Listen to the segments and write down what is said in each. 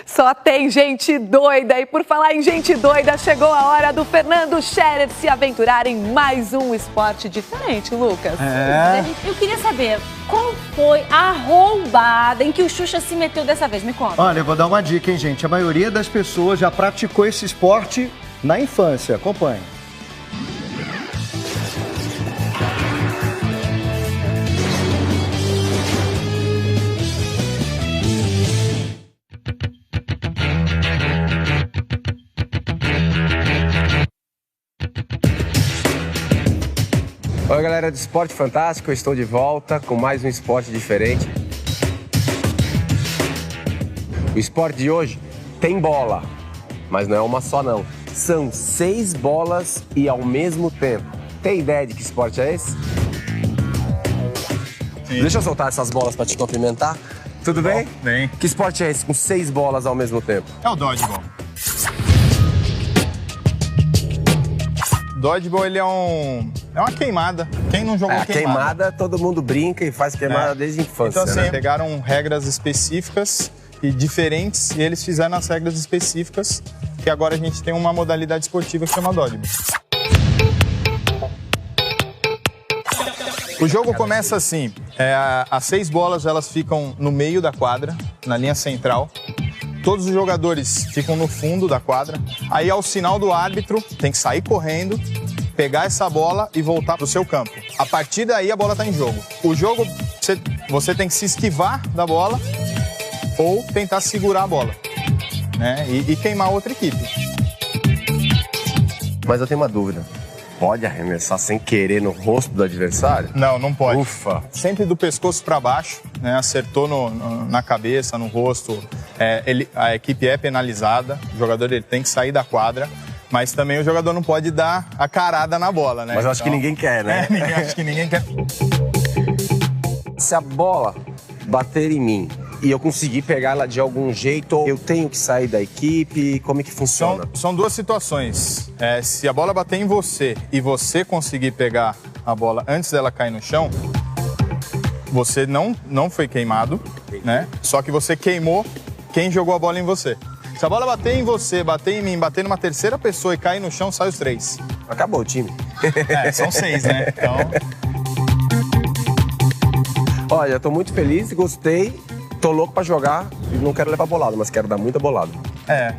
Só tem gente doida. E por falar em gente doida, chegou a hora do Fernando Scherer se aventurar em mais um esporte diferente, Lucas. Eu queria saber, qual foi a roubada em que o Xuxa se meteu dessa vez? Me conta. Olha, eu vou dar uma dica, hein, gente. A maioria das pessoas já praticou esse esporte na infância. Acompanhe. Oi, galera do Esporte Fantástico, eu estou de volta com mais um esporte diferente. O esporte de hoje tem bola, mas não é uma só não. São 6 bolas e ao mesmo tempo. Tem ideia de que esporte é esse? Sim. Deixa eu soltar essas bolas para te cumprimentar. Tudo bem? Bem. Que esporte é esse com 6 bolas ao mesmo tempo? É o Dodgeball. Dodgeball, ele é uma queimada. Quem não jogou queimada, todo mundo brinca e faz queimada desde a infância. Então, assim, né? Pegaram regras específicas e diferentes e eles fizeram as regras específicas, que agora a gente tem uma modalidade esportiva que chama Dodgeball. O jogo começa assim, as 6 bolas elas ficam no meio da quadra, na linha central. Todos os jogadores ficam no fundo da quadra. Aí, ao sinal do árbitro, tem que sair correndo, pegar essa bola e voltar para o seu campo. A partir daí, a bola está em jogo. O jogo, você tem que se esquivar da bola ou tentar segurar a bola, né? E queimar outra equipe. Mas eu tenho uma dúvida. Pode arremessar sem querer no rosto do adversário? Não, não pode. Ufa! Sempre do pescoço para baixo, né? Acertou na cabeça, no rosto. A equipe é penalizada, o jogador ele tem que sair da quadra, mas também o jogador não pode dar a carada na bola, né? Mas eu acho que ninguém quer, né? Acho que ninguém quer. Se a bola bater em mim e eu conseguir pegar ela de algum jeito, eu tenho que sair da equipe? Como é que funciona? São duas situações. Se a bola bater em você e você conseguir pegar a bola antes dela cair no chão, você não foi queimado, né? Só que você queimou quem jogou a bola em você. Se a bola bater em você, bater em mim, bater numa terceira pessoa e cair no chão, sai os 3. Acabou o time. São 6, né? Então... Olha, eu tô muito feliz, gostei. Tô louco pra jogar e não quero levar bolada, mas quero dar muita bolada.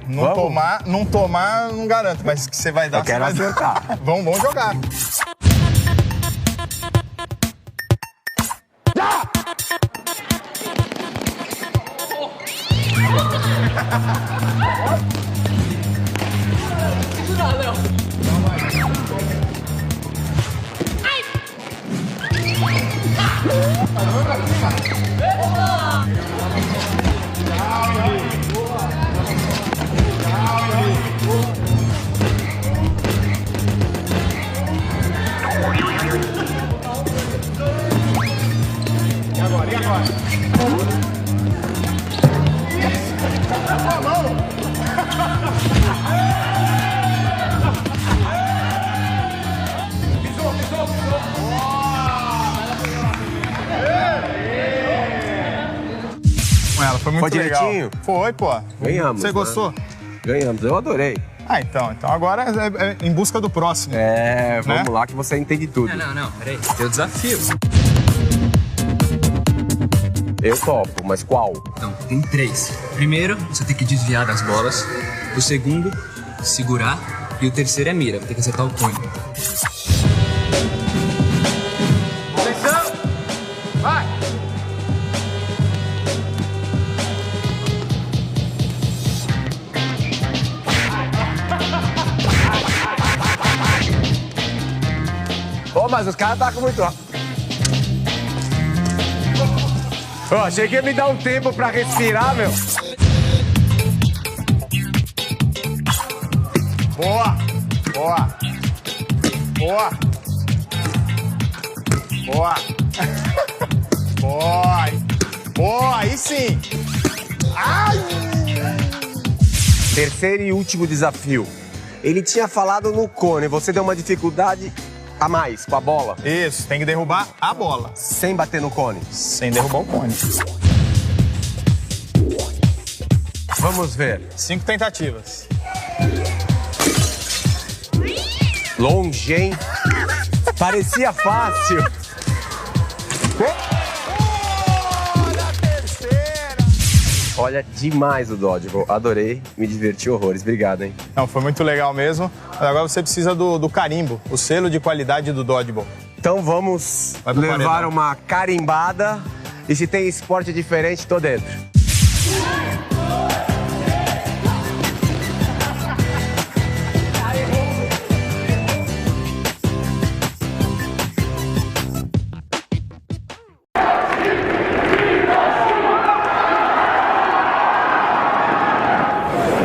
Não tomar, não garanto, mas que você vai dar, eu quero acertar. Vamos jogar. E agora? Ela foi muito legal. Direitinho? Foi, pô. Ganhamos. Você gostou? Né? Ganhamos, eu adorei. Então agora é em busca do próximo. Vamos lá que você entende tudo. Não, peraí. Tem o desafio. Eu topo, mas qual? Então, tem 3. Primeiro, você tem que desviar das bolas. O segundo, segurar. E o terceiro é mira, vai ter que acertar o cone. Atenção! Vai! Mas os caras tá com muito... achei que ia me dar um tempo pra respirar, meu. Boa! Boa, aí sim! Ai! Terceiro e último desafio. Ele tinha falado no cone, você deu uma dificuldade a mais com a bola. Isso, tem que derrubar a bola. Sem bater no cone. Sem derrubar o cone. Vamos ver. 5 tentativas. Longe, hein? Parecia fácil. Olha, demais o Dodgeball. Adorei, me diverti horrores. Obrigado, hein? Não, foi muito legal mesmo. Mas agora você precisa do carimbo, o selo de qualidade do Dodgeball. Então vamos levar uma carimbada. E se tem esporte diferente, tô dentro.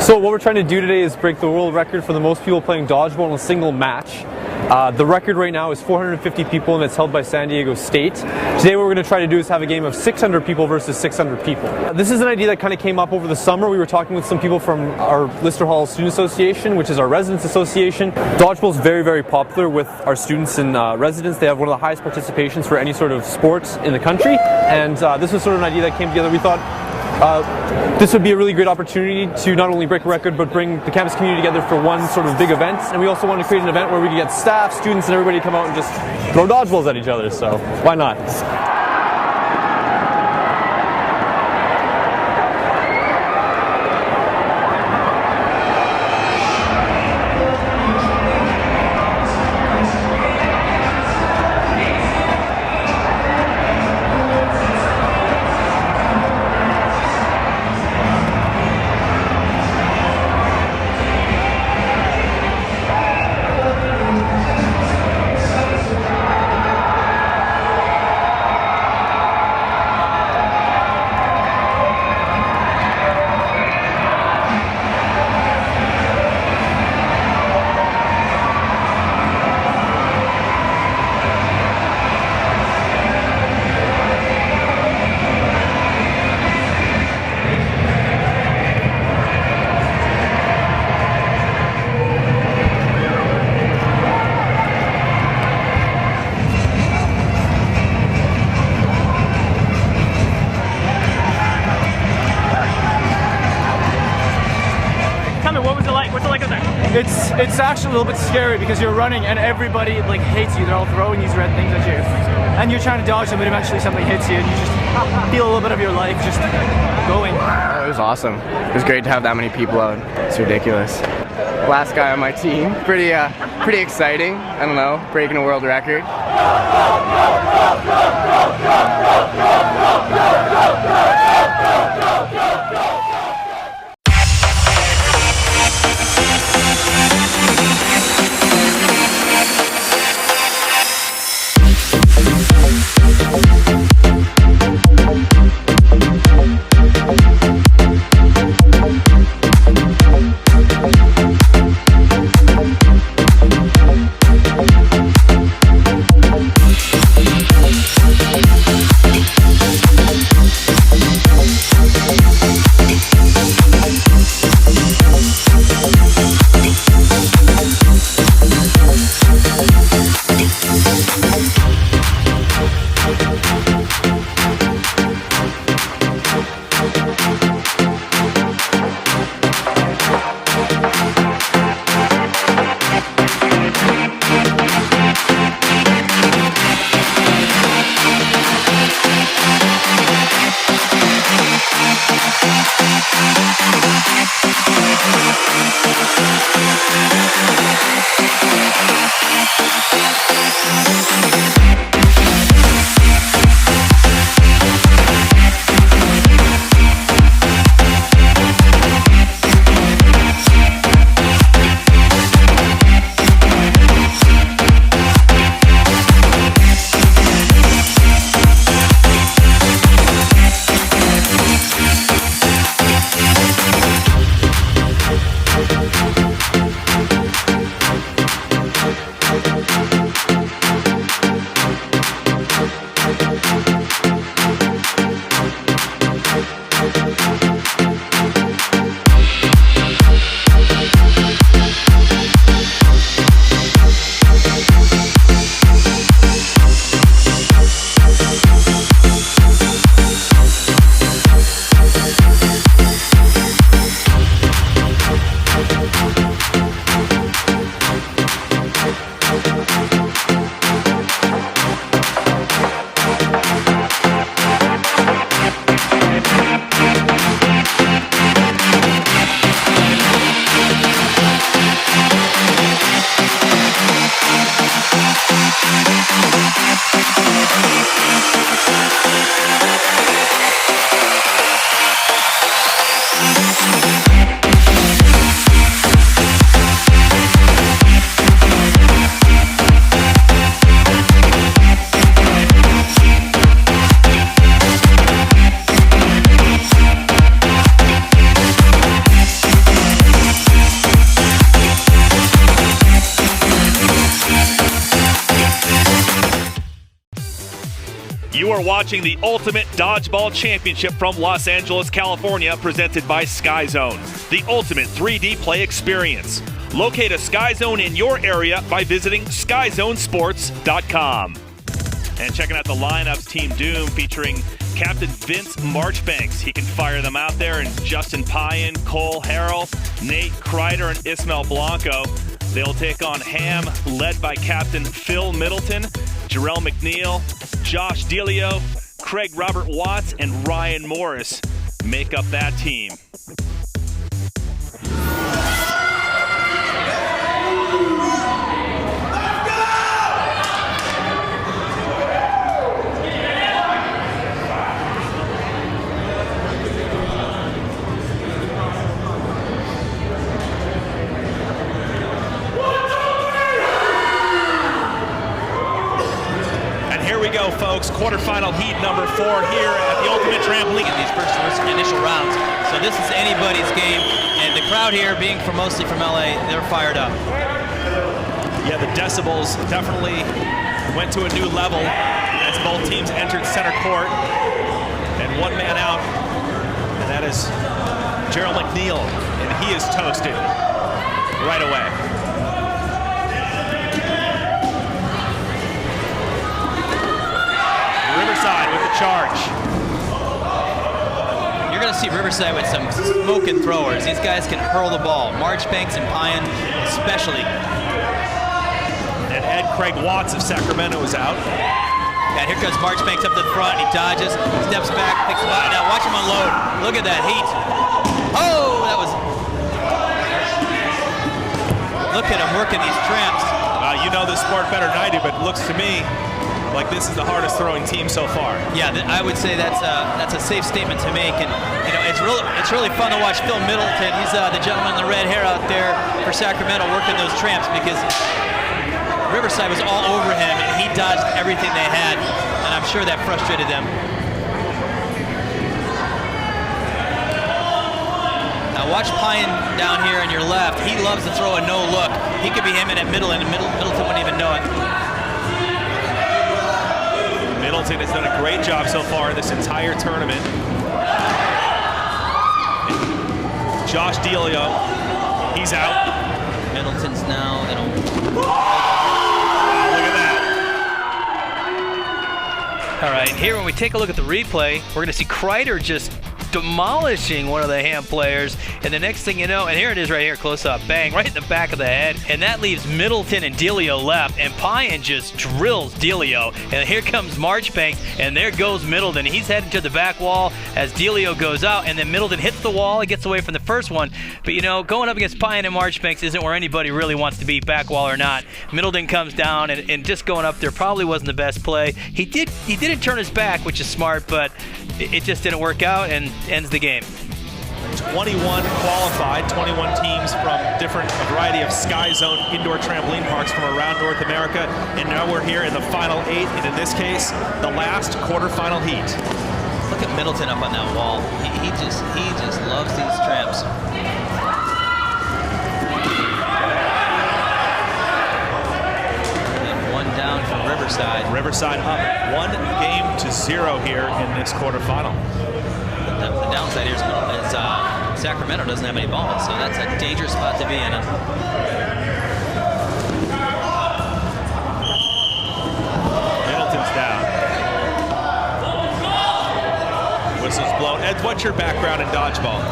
So what we're trying to do today is break the world record for the most people playing dodgeball in a single match. The record right now is 450 people and it's held by San Diego State. Today what we're going to try to do is have a game of 600 people versus 600 people. This is an idea that kind of came up over the summer. We were talking with some people from our Lister Hall Student Association, which is our residents association. Dodgeball is very, very popular with our students and residents. They have one of the highest participations for any sort of sports in the country. And this was sort of an idea that came together. We thought this would be a really great opportunity to not only break a record but bring the campus community together for one sort of big event. And we also wanted to create an event where we could get staff, students, and everybody to come out and just throw dodgeballs at each other. So why not? What was it like? What's it like out there? It's actually a little bit scary because you're running and everybody like hates you. They're all throwing these red things at you, and you're trying to dodge them, but eventually something hits you, and you just feel a little bit of your life just going. It was awesome. It was great to have that many people out. It's ridiculous. Last guy on my team. Pretty exciting. I don't know, breaking a world record. are watching the Ultimate Dodgeball Championship from Los Angeles, California, presented by Sky Zone, the ultimate 3D play experience. Locate a Sky Zone in your area by visiting skyzonesports.com. And checking out the lineups, Team Doom featuring Captain Vince Marchbanks. He can fire them out there, and Justin Payan, Cole Harrell, Nate Kreider, and Ismael Blanco. They'll take on Ham, led by Captain Phil Middleton, Jarrell McNeil, Josh Delio, Craig Robert Watts, and Ryan Morris make up that team. Go, folks. Quarterfinal heat number 4 here at the Ultimate Trampoline in these first initial rounds. So this is anybody's game, and the crowd here, being mostly from LA, they're fired up. Yeah, the decibels definitely went to a new level as both teams entered center court, and one man out, and that is Jarrell McNeil, and he is toasted right away. Riverside with the charge. You're going to see Riverside with some smoking throwers. These guys can hurl the ball. Marchbanks and Payan especially. And Ed Craig Watts of Sacramento is out. And here comes Marchbanks up to the front. He dodges, steps back, picks him up. Now watch him unload. Look at that heat. Oh, that was... Look at him working these tramps. You know this sport better than I do, but it looks to me like this is the hardest throwing team so far. Yeah, I would say that's a safe statement to make, and you know it's really fun to watch Phil Middleton. He's the gentleman in the red hair out there for Sacramento working those tramps, because Riverside was all over him and he dodged everything they had, and I'm sure that frustrated them. Now watch Payan down here on your left. He loves to throw a no look. He could be aiming at Middleton, and Middleton wouldn't even know it. Middleton has done a great job so far in this entire tournament. And Josh Delio, he's out. Middleton's now in a... Look at that. All right, here when we take a look at the replay, we're going to see Kreider just demolishing one of the Ham players, and the next thing you know, and here it is right here, close up, bang, right in the back of the head, and that leaves Middleton and Delio left, and Payan just drills Delio, and here comes Marchbanks, and there goes Middleton. He's heading to the back wall as Delio goes out, and then Middleton hits the wall. He gets away from the first one, but you know, going up against Payan and Marchbanks isn't where anybody really wants to be, back wall or not. Middleton comes down, and just going up there probably wasn't the best play. He didn't turn his back, which is smart, but it just didn't work out, and ends the game. 21 qualified, 21 teams from a variety of Sky Zone indoor trampoline parks from around North America, and now we're here in the final 8, and in this case, the last quarterfinal heat. Look at Middleton up on that wall. He just loves these tramps. And one down for Riverside. Riverside up 1-0 here in this quarterfinal. The downside here is Sacramento doesn't have any balls, so that's a dangerous spot to be in. Middleton's down. Whistle's blown. Ed, what's your background in dodgeball?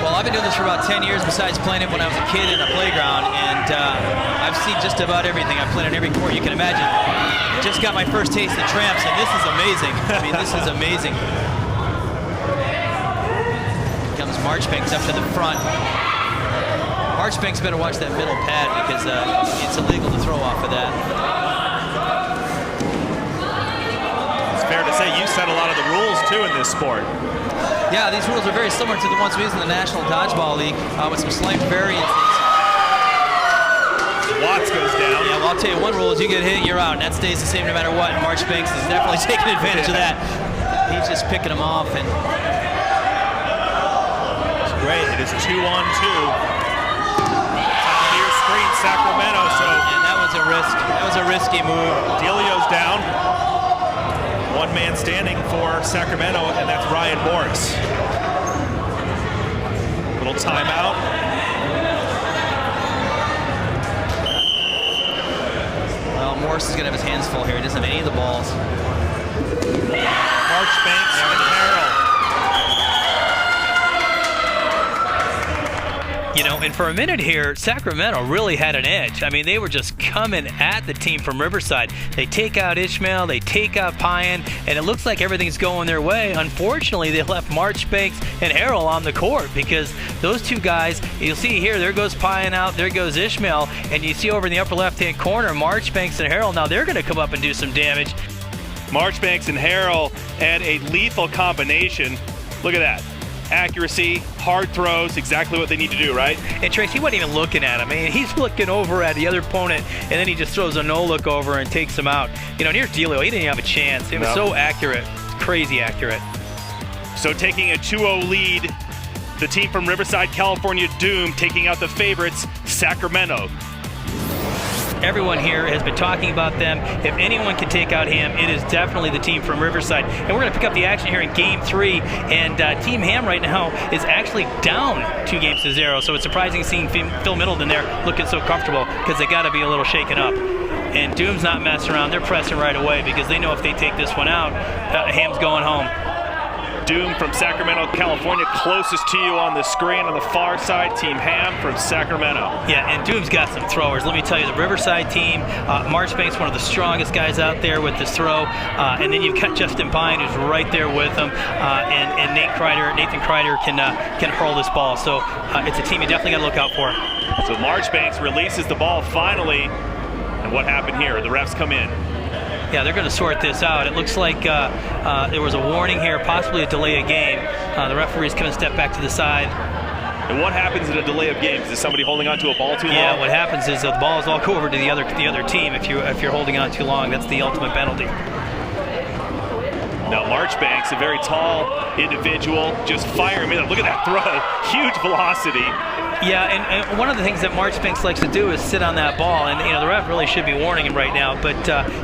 Well, I've been doing this for about 10 years besides playing it when I was a kid in a playground, and I've seen just about everything. I've played on every court you can imagine. Just got my first taste of tramps, and this is amazing. I mean, this is amazing. Comes Marchbanks up to the front. Marchbanks better watch that middle pad because it's illegal to throw off of that. It's fair to say you set a lot of the rules, too, in this sport. Yeah, these rules are very similar to the ones we use in the National Dodgeball League with some slight variances. Watts goes down. Yeah, well, I'll tell you, one rule is you get hit, you're out, and that stays the same no matter what, and Marchbanks is definitely taking advantage of that. He's just picking them off. And it's great. It is 2-on-2. Near screen, Sacramento. So and that was a risk. That was a risky move. Delio's down. One man standing for Sacramento, and that's Ryan Morris. Little timeout. Well, Morris is going to have his hands full here. He doesn't have any of the balls. Marchbanks and Harrell. You know, and for a minute here, Sacramento really had an edge. I mean, they were just coming at the team from Riverside. They take out Ishmael, they take out Payan, and it looks like everything's going their way. Unfortunately, they left Marchbanks and Harrell on the court because those two guys, you'll see here, there goes Payan out, there goes Ishmael, and you see over in the upper left-hand corner, Marchbanks and Harrell. Now they're going to come up and do some damage. Marchbanks and Harrell had a lethal combination. Look at that. Accuracy, hard throws, exactly what they need to do, right? And Trace, he wasn't even looking at him. I mean, he's looking over at the other opponent, and then he just throws a no-look over and takes him out. You know, and here's Delio. He didn't even have a chance. It was so accurate. It's crazy accurate. So taking a 2-0 lead, the team from Riverside, California, Doom, taking out the favorites, Sacramento. Everyone here has been talking about them. If anyone can take out Ham, it is definitely the team from Riverside. And we're going to pick up the action here in Game 3. And Team Ham right now is actually down 2-0. So it's surprising seeing Phil Middleton there looking so comfortable because they got to be a little shaken up. And Doom's not messing around. They're pressing right away because they know if they take this one out, Ham's going home. Doom from Sacramento, California, closest to you on the screen on the far side. Team Ham from Sacramento. Yeah, and Doom's got some throwers. Let me tell you, the Riverside team, Marchbanks, one of the strongest guys out there with this throw. And then you've got Justin Pine, who's right there with him. And Nathan Kreider can hurl this ball. So it's a team you definitely got to look out for. So Marchbanks releases the ball finally. And what happened here? The refs come in. Yeah, they're going to sort this out. It looks like there was a warning here, possibly a delay of game. The referee's going to step back to the side. And what happens in a delay of games? Is somebody holding on to a ball too long? Yeah, what happens is the balls all go over to the other team. If you're holding on too long, that's the ultimate penalty. Now Marchbanks, a very tall individual, just firing him in. Look at that throw, huge velocity. Yeah, and one of the things that Marchbanks likes to do is sit on that ball, and the ref really should be warning him right now, but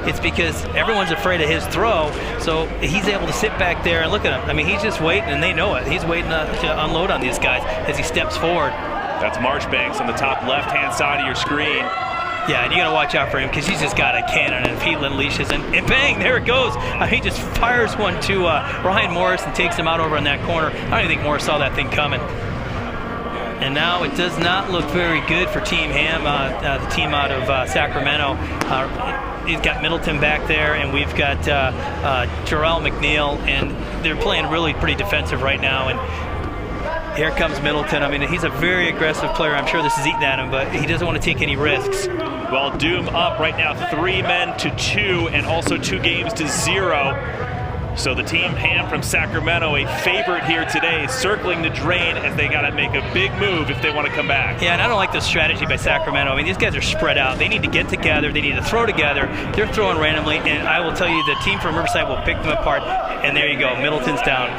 it's because everyone's afraid of his throw, so he's able to sit back there and look at him. I mean, he's just waiting, and they know it. He's waiting to unload on these guys as he steps forward. That's Marchbanks on the top left-hand side of your screen. Yeah, and you got to watch out for him because he's just got a cannon, and if he unleashes, and bang, there it goes. He just fires one to Ryan Morris and takes him out over in that corner. I don't even think Morris saw that thing coming. And now it does not look very good for Team Ham, the team out of Sacramento. He's got Middleton back there, and we've got Jarrell McNeil, and they're playing really pretty defensive right now. And here comes Middleton. I mean, he's a very aggressive player. I'm sure this is eating at him, but he doesn't want to take any risks. Well, Doom up right now 3-2, and also 2-0. So the Team Ham from Sacramento, a favorite here today, circling the drain as they got to make a big move if they want to come back. Yeah, and I don't like this strategy by Sacramento. I mean, these guys are spread out. They need to get together. They need to throw together. They're throwing randomly, and I will tell you, the team from Riverside will pick them apart. And there you go, Middleton's down.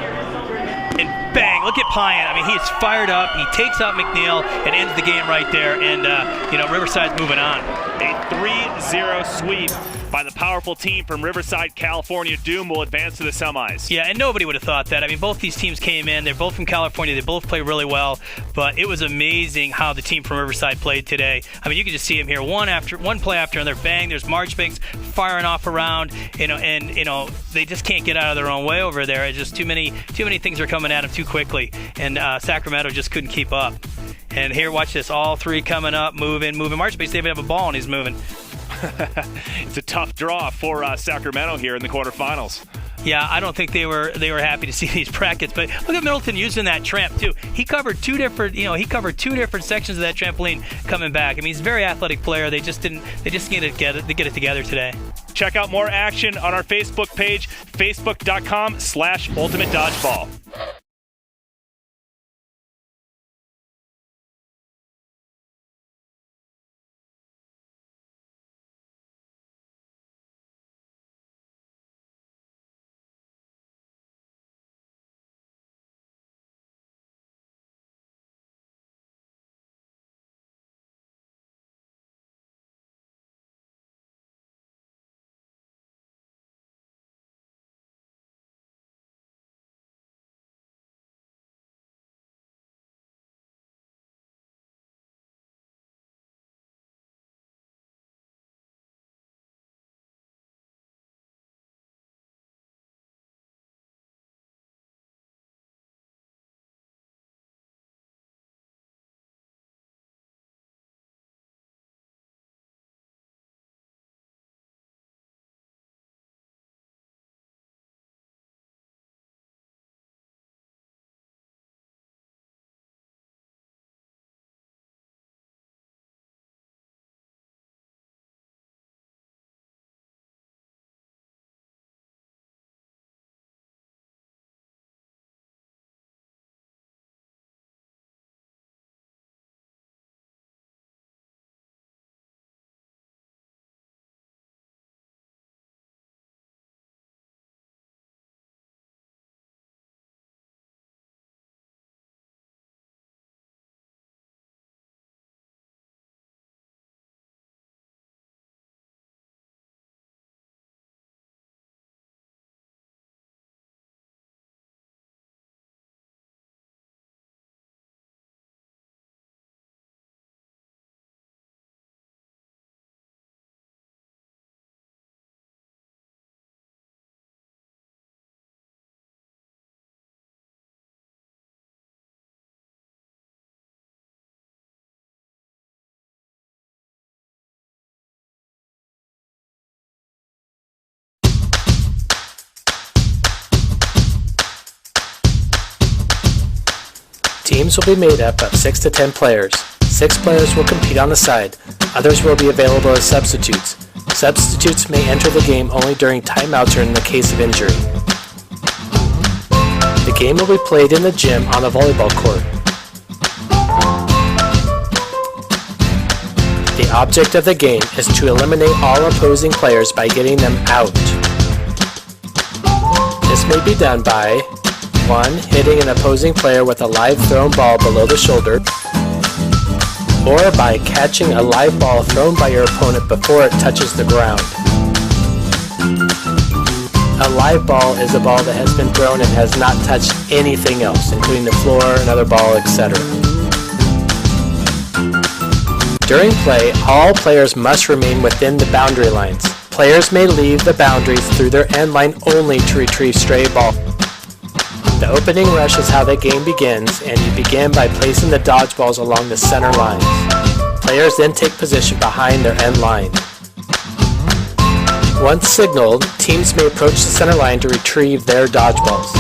And bang, look at Payan. I mean, he's fired up. He takes out McNeil and ends the game right there. And, Riverside's moving on. A 3-0 sweep by the powerful team from Riverside, California. Doom will advance to the semis. Yeah, and nobody would have thought that. I mean, both these teams came in. They're both from California. They both play really well. But it was amazing how the team from Riverside played today. I mean, you can just see them here, one play after another. Bang, there's Marchbanks firing off around, and they just can't get out of their own way over there. It's just too many things are coming at them too quickly. And Sacramento just couldn't keep up. And here, watch this. All three coming up, moving. Marchbanks, they even have a ball, and he's moving. It's a tough draw for Sacramento here in the quarterfinals. Yeah, I don't think they were happy to see these brackets, but look at Middleton using that tramp too. He covered two different sections of that trampoline coming back. I mean, he's a very athletic player. They just need to get it together today. Check out more action on our Facebook page, facebook.com/ultimatedodgeball. Teams will be made up of 6 to 10 players. 6 players will compete on the side. Others will be available as substitutes. Substitutes may enter the game only during timeouts or in the case of injury. The game will be played in the gym on the volleyball court. The object of the game is to eliminate all opposing players by getting them out. This may be done by 1. Hitting an opposing player with a live thrown ball below the shoulder, or by catching a live ball thrown by your opponent before it touches the ground. A live ball is a ball that has been thrown and has not touched anything else, including the floor, another ball, etc. During play, all players must remain within the boundary lines. Players may leave the boundaries through their end line only to retrieve stray balls. The opening rush is how the game begins, and you begin by placing the dodgeballs along the center lines. Players then take position behind their end line. Once signaled, teams may approach the center line to retrieve their dodgeballs.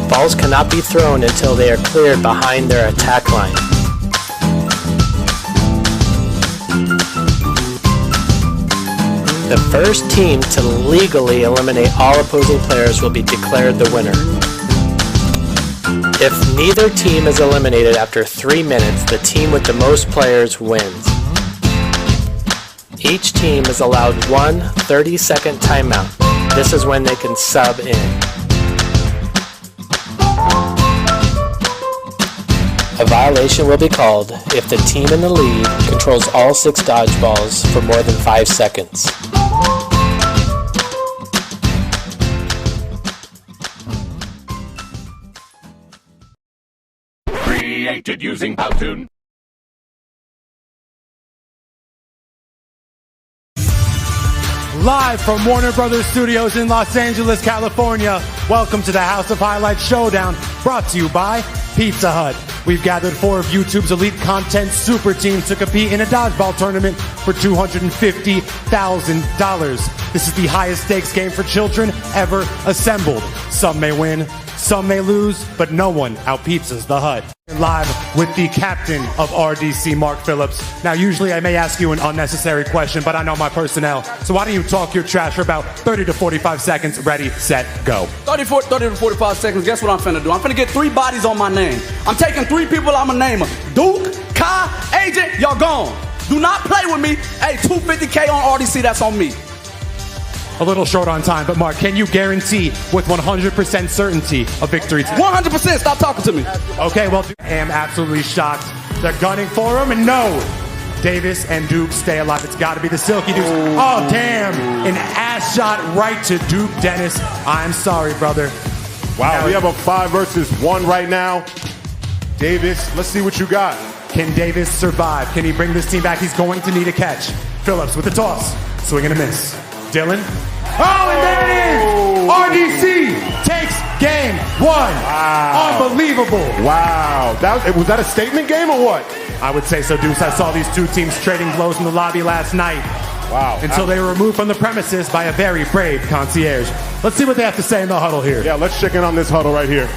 Balls cannot be thrown until they are cleared behind their attack line. The first team to legally eliminate all opposing players will be declared the winner. If neither team is eliminated after 3 minutes, the team with the most players wins. Each team is allowed 1 30-second timeout. This is when they can sub in. A violation will be called if the team in the lead controls all 6 dodgeballs for more than 5 seconds. Created using Powtoon. Live from Warner Brothers Studios in Los Angeles, California, welcome to the House of Highlights Showdown, brought to you by Pizza Hut. We've gathered 4 of YouTube's elite content super teams to compete in a dodgeball tournament for $250,000. This is the highest stakes game for children ever assembled. Some may win, some may lose, but no one out-pizzas the Hut. Live with the captain of RDC, Mark Phillips. Now, usually I may ask you an unnecessary question, but I know my personnel. So why don't you talk your trash for about 30 to 45 seconds. Ready, set, go. 30 to 45 seconds. Guess what I'm finna do? I'm finna get 3 bodies on my name. I'm taking 3 people I'ma name them. Duke, Kai, Agent, y'all gone. Do not play with me. Hey, $250K on RDC, that's on me. A little short on time, but Mark, can you guarantee with 100% certainty a victory? 100%, stop talking to me. Okay, well, I am absolutely shocked. They're gunning for him, and no, Davis and Duke stay alive. It's got to be the Silky Dukes. Oh, damn, an ass shot right to Duke Dennis. I'm sorry, brother. Wow, we have a 5 versus 1 right now. Davis, let's see what you got. Can Davis survive? Can he bring this team back? He's going to need a catch. Phillips with the toss, swing and a miss. Dylan. Oh, and there it is! RDC takes game 1. Wow. Unbelievable. Wow. Was that a statement game or what? I would say so, Deuce. I saw these 2 teams trading blows in the lobby last night. Wow. Until they were removed from the premises by a very brave concierge. Let's see what they have to say in the huddle here. Yeah, let's check in on this huddle right here.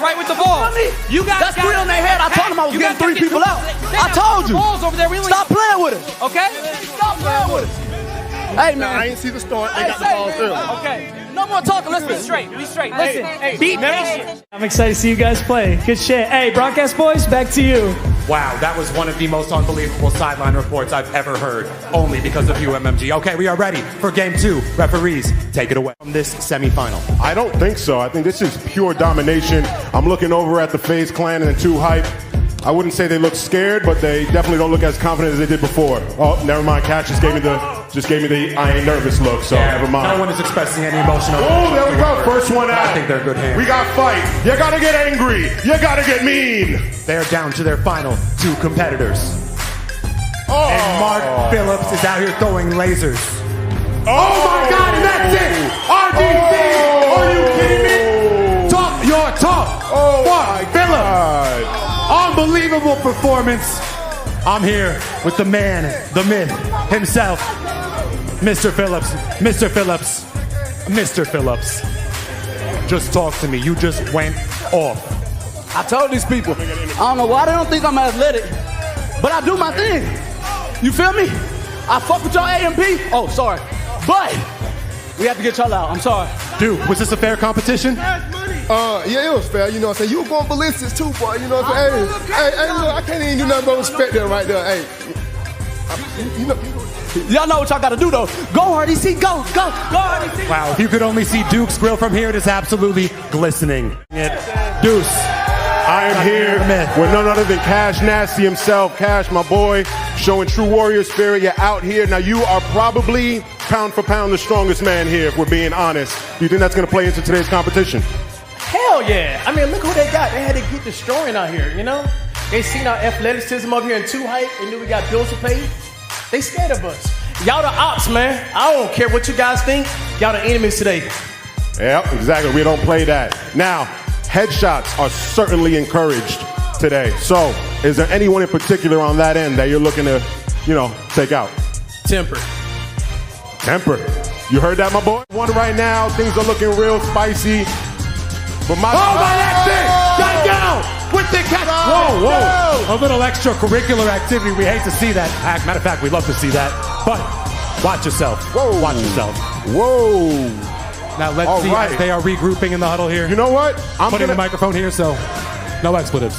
Right with the ball. You guys That's 3 on their head. I told them I was getting 3 people out. I told you. Balls over there. Stop playing with it. Okay? Stop playing with it. Hey, man. I ain't see the start. They got the balls early. Okay. No more talking. Let's be straight. Be straight. Listen. Hey, be patient. I'm excited to see you guys play. Good shit. Hey, broadcast boys, back to you. Wow, that was one of the most unbelievable sideline reports I've ever heard. Only because of you, MMG. Okay, we are ready for game 2. Referees, take it away from this semifinal. I don't think so. I think this is pure domination. I'm looking over at the FaZe Clan and the 2 Hype. I wouldn't say they look scared, but they definitely don't look as confident as they did before. Oh, never mind. Cat just gave me the I ain't nervous look, so never mind. No one is expressing any emotional. Oh, there we go. First one out. I think they're good hands. We got fight. You gotta get angry. You gotta get mean. They're down to their final 2 competitors. Oh. And Mark Phillips is out here throwing lasers. Oh my God, and that's it. RDC. Are you kidding me? Talk your talk. Mark Phillips. Unbelievable performance. I'm here with the man, the myth himself, Mr. Phillips. Mr. Phillips, Mr. Phillips, just talk to me. You just went off. I told these people, I don't know why they don't think I'm athletic, but I do my thing. You feel me? I fuck with y'all A&P. Oh, sorry. But we have to get y'all out. I'm sorry. Dude, was this a fair competition? Yeah, it was fair. You know what I'm saying? You were going ballistics too, boy. You know what I'm saying? Hey, look, I can't even do nothing but respect them right there. Hey, you know. Y'all know what y'all gotta do though. Go RDC, go RDC. Wow, if you could only see Duke's grill from here, it is absolutely glistening. Deuce. I am here with none other than Cash Nasty himself. Cash, my boy, showing true warrior spirit. You're out here. Now, you are probably pound for pound the strongest man here, if we're being honest. Do you think that's going to play into today's competition? Hell yeah. I mean, look who they got. They had to get destroying out here, you know? They seen our athleticism up here in 2 height. They knew we got bills to pay. They scared of us. Y'all the ops, man. I don't care what you guys think. Y'all the enemies today. Yep, exactly. We don't play that. Now, headshots are certainly encouraged today. So, is there anyone in particular on that end that you're looking to, take out? Temper. You heard that, my boy? One right now, things are looking real spicy. But that's it! Got down! With the catch! Whoa! A little extracurricular activity. We hate to see that. Matter of fact, we love to see that. But watch yourself. Watch yourself. Whoa! Now let's see as they are regrouping in the huddle here. You know what? I'm putting the microphone here, so no expletives.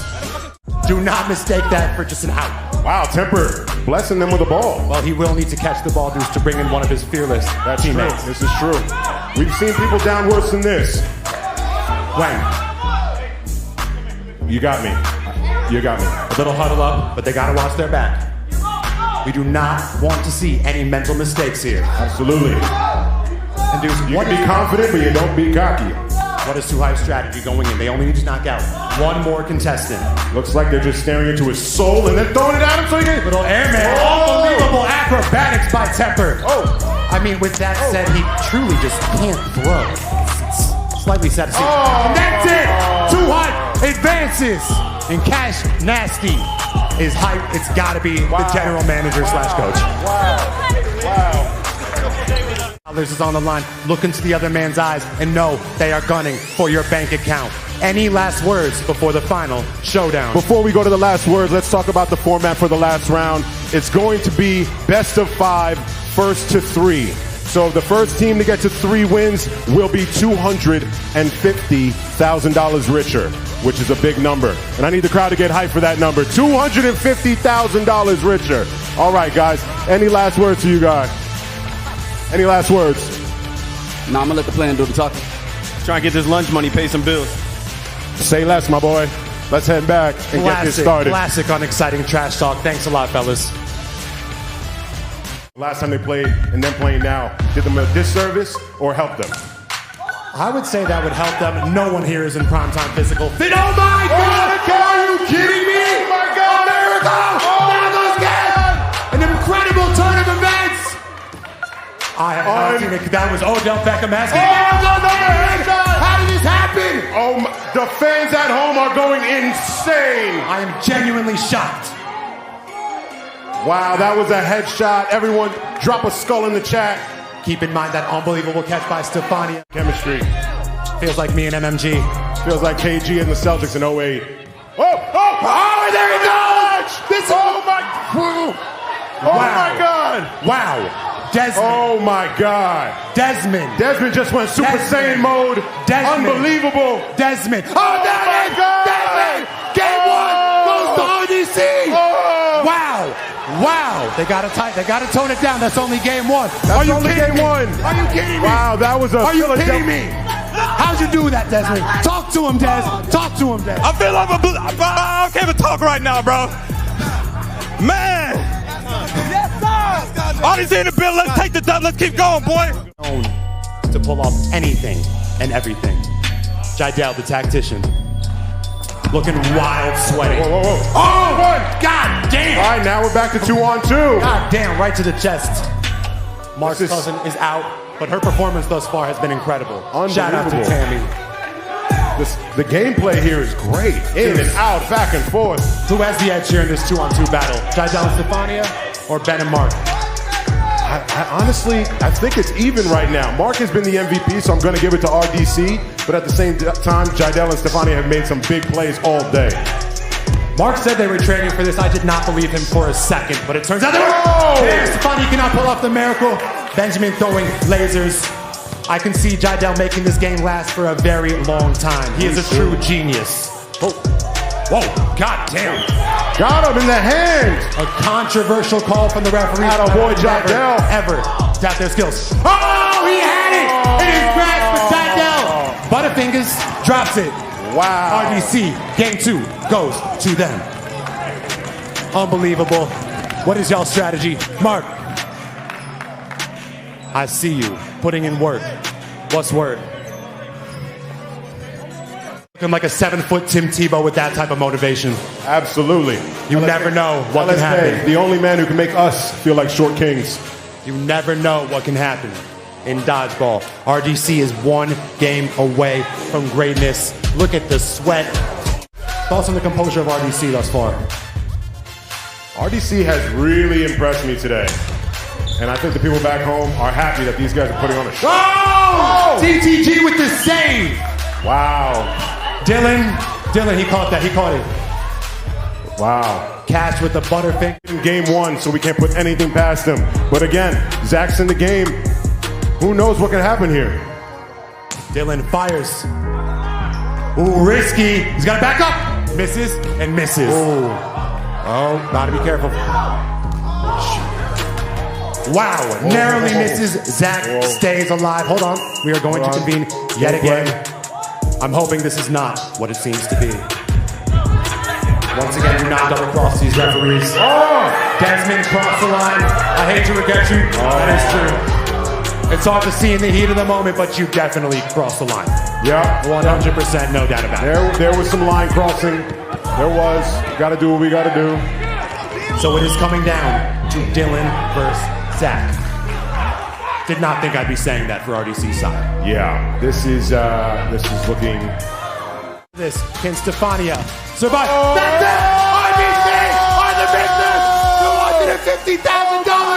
Do not mistake that for just an out. Wow, Temper blessing them with the ball. Well, he will need to catch the ball, Deuce, to bring in one of his fearless teammates. True. This is true. We've seen people down worse than this. Wayne. You got me. A little huddle up, but they got to watch their back. We do not want to see any mental mistakes here. Absolutely. And Deuce, you can be confident, but you don't be cocky. What is Too Hype's strategy going in? They only need to knock out one more contestant. Looks like they're just staring into his soul and then throwing it at him so he can... Little airman. Unbelievable acrobatics by Temper. I mean, with that said, he truly just can't throw. It's slightly sad to see. And that's it! Too Hype advances. And Cash Nasty is hype. It's got to be the general manager / coach. Wow. This is on the line. Look into the other man's eyes and know they are gunning for your bank account. Any last words before the final showdown? Before we go to the last words, let's talk about the format for the last round. It's going to be best of 5, first to 3. So the first team to get to 3 wins will be $250,000 richer, which is a big number. And I need the crowd to get hyped for that number. $250,000 richer. All right, guys. Any last words to you guys? Any last words? Nah, I'm gonna let the plan do the talking. Try and get this lunch money, pay some bills. Say less, my boy. Let's head back and get this started. Classic unexciting trash talk. Thanks a lot, fellas. Last time they played and then playing now, did them a disservice or help them? I would say that would help them. No one here is in primetime physical. Oh my God! Are you kidding me? Oh my God! Miracle! Now goes again! An incredible turn of events! I have not seen it. That was Odell Beckham asking. How did this happen? Oh, the fans at home are going insane. I am genuinely shocked. Wow, that was a headshot. Everyone, drop a skull in the chat. Keep in mind that unbelievable catch by Stefania. Chemistry. Feels like me and MMG. Feels like KG and the Celtics in 08. Oh, there he goes! My God! Wow. Desmond. Oh my God. Desmond just went Super Saiyan mode. Unbelievable. Desmond. Oh my God. Desmond. Game 1 goes to RDC. Wow. They gotta tone it down. That's only game 1. Are you kidding me? Are you kidding me? Wow, that was a... Are you kidding me? How'd you do that, Desmond? Talk to him, Des. I feel like I can't even talk right now, bro. Man. Yes, sir. RDC in the building. Let's take the dub. Let's keep going, boy. To pull off anything and everything. Jidel, the tactician. Looking wild, sweaty. Whoa. Oh, God damn. All right, now we're back to 2-on-2. God damn, right to the chest. Mark's cousin is out, but her performance thus far has been incredible. Shout out to Tammy. The gameplay here is great. In and out, back and forth. Who has the edge here in this 2-on-2 battle? Jidel and Stefania or Ben and Mark? I Honestly, I think it's even right now. Mark has been the MVP, so I'm going to give it to RDC. But at the same time, Jidel and Stefania have made some big plays all day. Mark said they were training for this. I did not believe him for a second, but it turns out they were. There, Stefania cannot pull off the miracle. Benjamin throwing lasers. I can see Jidel making this game last for a very long time. He is a true genius. Oh. Whoa, god damn. Got him in the hand. A controversial call from the referee. Attaboy, Jidel. Ever doubt their skills. Oh, he had it in his grasp with Jidel. Butterfingers drops it. Wow. RDC, game 2 goes to them. Unbelievable. What is y'all's strategy? Mark, I see you putting in work. What's word? Looking like a 7-foot Tim Tebow with that type of motivation. Absolutely. You never know what can happen. The only man who can make us feel like short kings. You never know what can happen in dodgeball. RDC is 1 game away from greatness. Look at the sweat. Thoughts on the composure of RDC thus far? RDC has really impressed me today. And I think the people back home are happy that these guys are putting on a show. Oh! TTG with the save! Wow. Dylan, he caught that. He caught it. Wow. Catch with the butterfinger. In game 1, so we can't put anything past him. But again, Zach's in the game. Who knows what can happen here? Dylan fires. Ooh, risky. He's got to back up. Misses and misses. Ooh. Oh, gotta be careful. Wow, narrowly misses. Zach stays alive. Hold on. We are going to convene yet again. I'm hoping this is not what it seems to be. Once again, do not double cross these referees. Desmond crossed the line. I hate to regret you. That is true. It's hard to see in the heat of the moment, but you definitely crossed the line. Yeah. 100%, no doubt about it. There was some line crossing. There was. Got to do what we got to do. So it is coming down to Dylan versus Zach. Did not think I'd be saying that for RDC's side. Yeah, this is looking. This can Stefania survive? That's it! RDC are the business! $250,000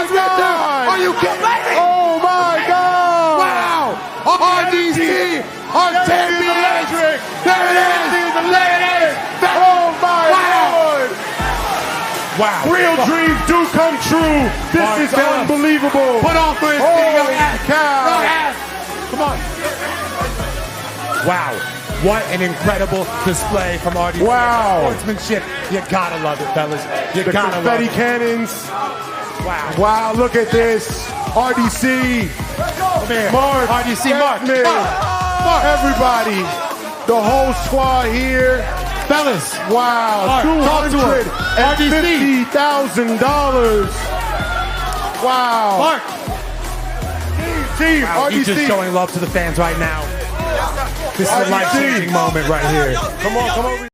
right there! Are you kidding me? Oh my God! Wow! RDC are champions! There it is! There it is! Oh my Lord! Wow! Real dreams do come true. This is unbelievable. Put on for his Holy cow! Come on! Wow! What an incredible display from RDC. Wow! Sportsmanship. You gotta love it, fellas. You The gotta love confetti it. cannons. Wow! Wow! Look at this. RDC. Come here. Mark. RDC. Mark. Mark. Everybody. The whole squad here. Fellas. Wow. $250,000. Wow. Mark. Team. Wow, RDC. he's just showing love to the fans right now. This is a life-changing moment right here. Come on, come on.